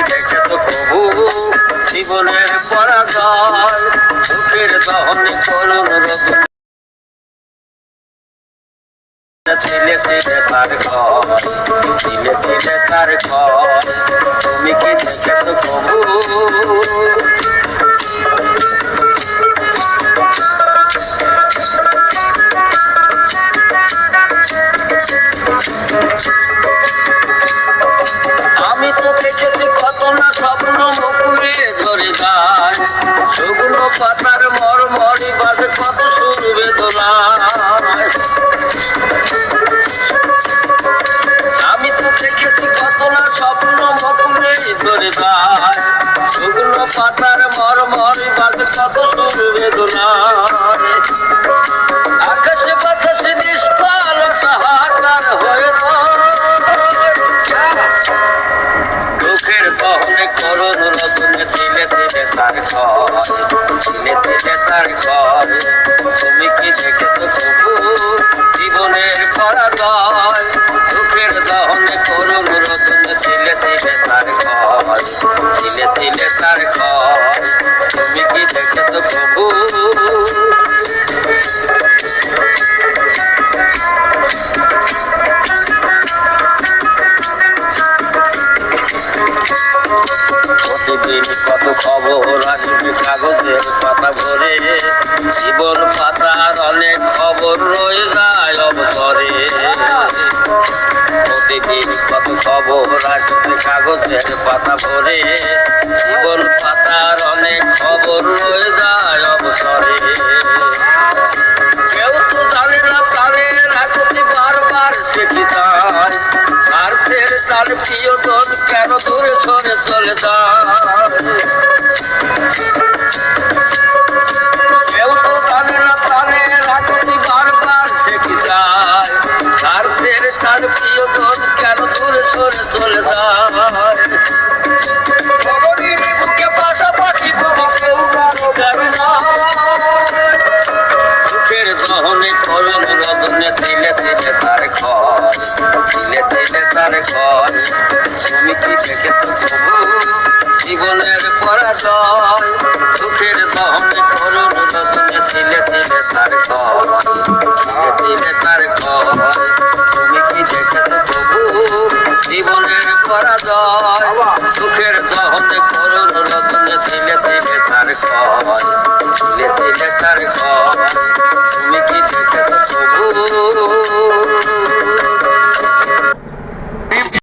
দেখে তো প্রভু জীবনের পরাজয়, দুঃখের দহনে করুণ রোগ তিলে তিলে তার ঘর, তিলে তিলে তার ঘর। তুমি কি দেখে তো প্রভু আমি তো দেখেছি কত না স্বপ্ন মুকুলে ধরে যায়, শুকনো পাতার মরমরি বাজে কত সুর বেদনায়। আমি তো দেখেছি কত না স্বপ্ন মুকুলে ধরে যায়, শুকনো পাতার মরমরি বাজে কত সুর বেদনায়। আকাশে বাতাসে নিষ্ফল সাহাকার হয়ে দুঃখের দহনে করুণ রোদনে তিলে তিলে তার ঘর, তিলে তিলে তার ঘর। তুমি কি দেখেছো প্রভু জীবনের পরাজয়, দুঃখের দহনে করুণ রোদনে তিলে তিলে তার ঘর, তিলে তিলে তার ঘর। তুমি কি দেখেছো প্রভু প্রতিদিন কত খবর আসবে কাগজের পাতা ভরে, জীবন পাতার অনেক খবর রয়ে যায় অবসরে। প্রতিদিন কত খবর আসবে কাগজের পাতা ভরে, জীবন পাতার অনেক খবর রয়ে যায় অবসরে। কেউ তো জানে না প্রাণের আকুতি বারবার সে কি যায়, স্বার্থের তার প্রিয়জন কেন দূরে সরে চলে যায়। কেউ তো জানে না প্রাণের আকুতি বারবার সে কি যায়, স্বার্থের তার প্রিয়জন কেন দূরে সরে চলে যায়। বুকে পাশাপাশি তবু কেউ কারো যাবে না, দুঃখের দহনে করুণ রোদনে তিলে তিলে তার ঘর, তিলে তিলে তার ঘর। তুমি কি দেখেছো প্রভু জীবনের পরাজয়, দুঃখের দহনে করুণ রোদনে তিলে তিলে তার ঘর, তিলে তিলে তার ঘর। তুমি কি দেখেছো প্রভু জীবনের পরাজয়, দুঃখের দহনে করুণ রোদনে তিলে তিলে তার ঘর, তিলে তিলে তার ঘর।